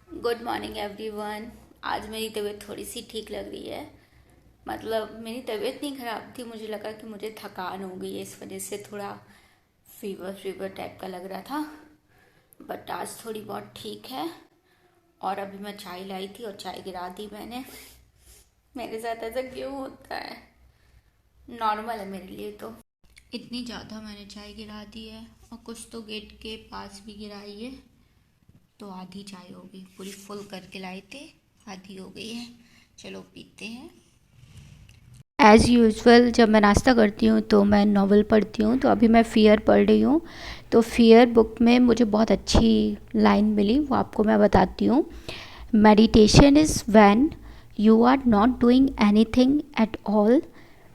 Good morning everyone. आज मेरी तबीयत थोड़ी सी ठीक लग रही है। मतलब मेरी तबीयत नहीं ख़राब थी, मुझे लगा कि मुझे थकान हो गई है, इस वजह से थोड़ा फीवर फीवर टाइप का लग रहा था। बट आज थोड़ी बहुत ठीक है। और अभी मैं चाय लाई थी और चाय गिरा दी मैंने। मेरे साथ ऐसा क्यों होता है? नॉर्मल है मेरे लिए तो। इतनी ज़्यादा मैंने चाय गिरा दी है और कुछ तो गेट के पास भी गिराई है, तो आधी चाय हो गई। पूरी फुल करके लाए थे, आधी हो गई है। चलो पीते हैं। एज़ यूजुअल जब मैं नाश्ता करती हूँ तो मैं नॉवल पढ़ती हूँ, तो अभी मैं फ़ियर पढ़ रही हूँ। तो फ़ियर बुक में मुझे बहुत अच्छी लाइन मिली, वो आपको मैं बताती हूँ। Meditation is when you are not doing anything at all,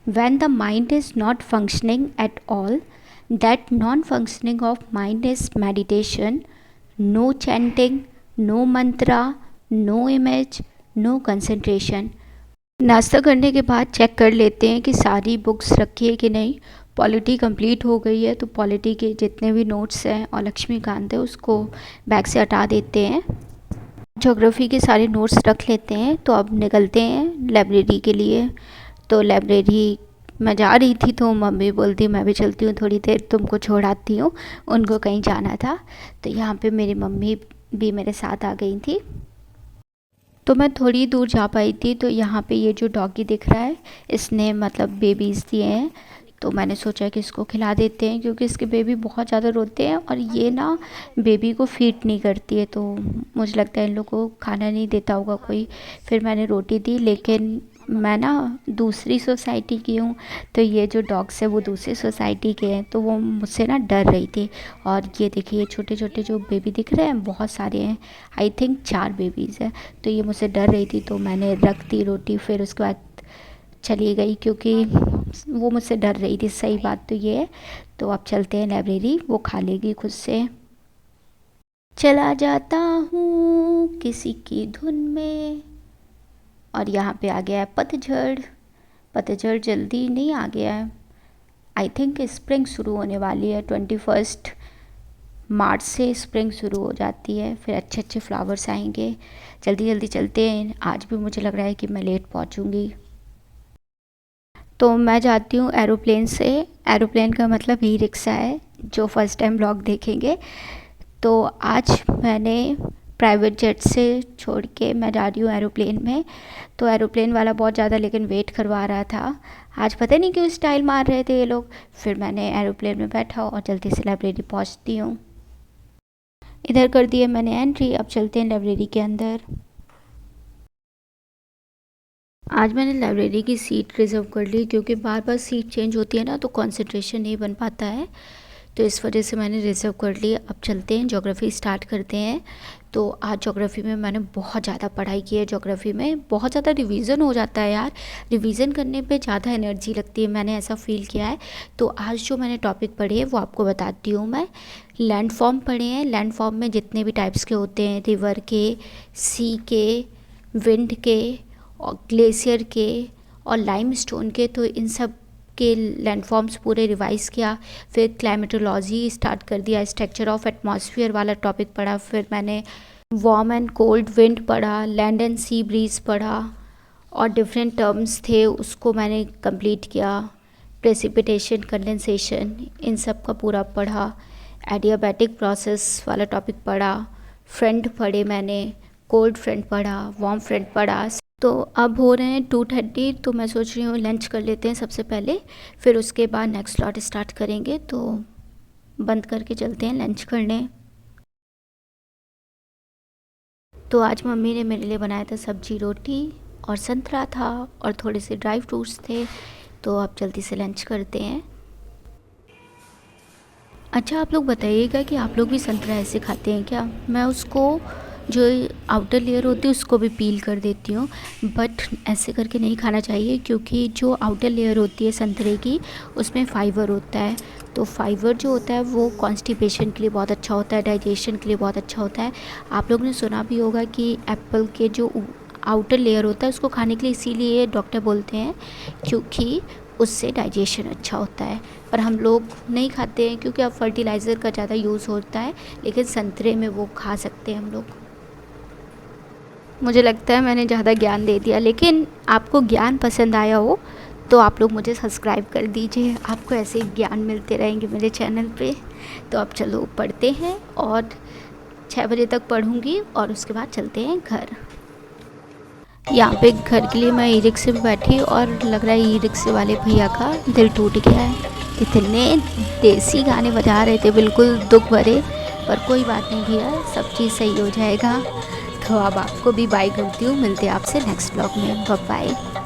when the mind is not functioning at all. That non functioning of mind is meditation. No chanting, no mantra, no image, no concentration. नाश्ता करने के बाद check कर लेते हैं कि सारी books रखी है कि नहीं। पॉलिटी कंप्लीट हो गई है, तो पॉलिटी के जितने भी नोट्स हैं और लक्ष्मीकांत है उसको बैग से हटा देते हैं। ज्योग्राफी के सारे नोट्स रख लेते हैं। तो अब निकलते हैं लाइब्रेरी के लिए। तो लाइब्रेरी मैं जा रही थी तो मम्मी बोलती मैं भी चलती हूँ, थोड़ी देर तुमको छोड़ आती हूँ, उनको कहीं जाना था। तो यहाँ पे मेरी मम्मी भी मेरे साथ आ गई थी। तो मैं थोड़ी दूर जा पाई थी। तो यहाँ पे ये जो डॉगी दिख रहा है, इसने मतलब बेबीज़ दिए हैं। तो मैंने सोचा कि इसको खिला देते हैं, क्योंकि इसके बेबी बहुत ज़्यादा रोते हैं और ये ना बेबी को फीड नहीं करती है। तो मुझे लगता है इन लोगों को खाना नहीं देता होगा कोई। फिर मैंने रोटी दी, लेकिन मैं ना दूसरी सोसाइटी की हूँ, तो ये जो डॉग्स है वो दूसरी सोसाइटी के हैं, तो वो मुझसे ना डर रही थी। और ये देखिए छोटे छोटे जो बेबी दिख रहे हैं, बहुत सारे हैं। आई थिंक 4 बेबीज़ हैं। तो ये मुझसे डर रही थी, तो मैंने रख दी रोटी, फिर उसके बाद चली गई, क्योंकि वो मुझसे डर रही थी। सही बात तो ये है। तो अब चलते हैं लाइब्रेरी, वो खा लेगी खुद से। चला जाता हूँ किसी की धुन में। और यहाँ पे आ गया है पतझड़। पतझड़ जल्दी नहीं आ गया है। आई थिंक स्प्रिंग शुरू होने वाली है। 21 मार्च से स्प्रिंग शुरू हो जाती है, फिर अच्छे अच्छे फ्लावर्स आएंगे। जल्दी जल्दी चलते हैं। आज भी मुझे लग रहा है कि मैं लेट पहुँचूँगी। तो मैं जाती हूँ एरोप्लेन से। एरोप्लेन का मतलब ई रिक्शा है, जो फर्स्ट टाइम ब्लॉग देखेंगे। तो आज मैंने प्राइवेट जेट से छोड़ के मैं जा रही हूँ एरोप्लेन में। तो एरोप्लेन वाला बहुत ज़्यादा लेकिन वेट करवा रहा था। आज पता नहीं क्यों स्टाइल मार रहे थे ये लोग। फिर मैंने एरोप्लेन में बैठा और जल्दी से लाइब्रेरी पहुँचती हूँ। इधर कर दिए मैंने एंट्री। अब चलते हैं लाइब्रेरी के अंदर। आज मैंने लाइब्रेरी की सीट रिज़र्व कर ली, क्योंकि बार बार सीट चेंज होती है ना, तो कंसंट्रेशन नहीं बन पाता है। तो इस वजह से मैंने रिज़र्व कर ली। अब चलते हैं ज्योग्राफ़ी स्टार्ट करते हैं। तो आज ज्योग्राफ़ी में मैंने बहुत ज़्यादा पढ़ाई की है। ज्योग्राफ़ी में बहुत ज़्यादा रिवीजन हो जाता है यार। रिवीजन करने पे ज़्यादा एनर्जी लगती है, मैंने ऐसा फ़ील किया है। तो आज जो मैंने टॉपिक पढ़े हैं वो आपको बताती हूँ मैं। लैंड फॉर्म पढ़े हैं। लैंड फॉर्म में जितने भी टाइप्स के होते हैं, रिवर के, सी के, विंड के और ग्लेशियर के और लाइमस्टोन के, तो इन सब के लैंडफॉर्म्स पूरे रिवाइज़ किया। फिर क्लाइमेटोलॉजी स्टार्ट कर दिया, स्ट्रक्चर ऑफ एटमॉस्फेयर वाला टॉपिक पढ़ा। फिर मैंने वार्म एंड कोल्ड विंड पढ़ा, लैंड एंड सी ब्रीज पढ़ा और डिफरेंट टर्म्स थे उसको मैंने कंप्लीट किया। प्रेसिपिटेशन, कंडेंसेशन, इन सब का पूरा पढ़ा। एडियाबैटिक प्रोसेस वाला टॉपिक पढ़ा। फ्रंट पढ़े मैंने, कोल्ड फ्रंट पढ़ा, वार्म फ्रंट पढ़ा। तो अब हो रहे हैं 2:30, तो मैं सोच रही हूँ लंच कर लेते हैं सबसे पहले, फिर उसके बाद नेक्स्ट स्लॉट स्टार्ट करेंगे। तो बंद करके चलते हैं लंच करने। तो आज मम्मी ने मेरे लिए बनाया था सब्जी रोटी और संतरा था और थोड़े से ड्राई फ्रूट्स थे। तो अब जल्दी से लंच करते हैं। अच्छा, आप लोग बताइएगा कि आप लोग भी संतरा ऐसे खाते हैं क्या? मैं उसको जो आउटर लेयर होती है उसको भी पील कर देती हूँ, बट ऐसे करके नहीं खाना चाहिए, क्योंकि जो आउटर लेयर होती है संतरे की उसमें फाइबर होता है। तो फाइबर जो होता है वो कॉन्स्टिपेशन के लिए बहुत अच्छा होता है, डाइजेशन के लिए बहुत अच्छा होता है। आप लोग ने सुना भी होगा कि एप्पल के जो आउटर लेयर होता है उसको खाने के लिए इसीलिए डॉक्टर बोलते हैं, क्योंकि उससे डाइजेशन अच्छा होता है। पर हम लोग नहीं खाते हैं, क्योंकि अब फर्टिलाइज़र का ज़्यादा यूज़ होता है। लेकिन संतरे में वो खा सकते हैं हम लोग। मुझे लगता है मैंने ज़्यादा ज्ञान दे दिया, लेकिन आपको ज्ञान पसंद आया हो तो आप लोग मुझे सब्सक्राइब कर दीजिए, आपको ऐसे ही ज्ञान मिलते रहेंगे मेरे चैनल पे। तो अब चलो पढ़ते हैं, और 6 बजे तक पढ़ूँगी और उसके बाद चलते हैं घर। यहाँ पे घर के लिए मैं ई रिक्शे में बैठी और लग रहा है ई रिक्शे वाले भैया का दिल टूट गया है। इतने देसी गाने बजा रहे थे, बिल्कुल दुख भरे। पर कोई बात नहीं भैया, सब चीज़ सही हो जाएगा। तो अब आपको भी बाय करती हूँ, मिलते हैं आपसे नेक्स्ट ब्लॉग में। Bye bye.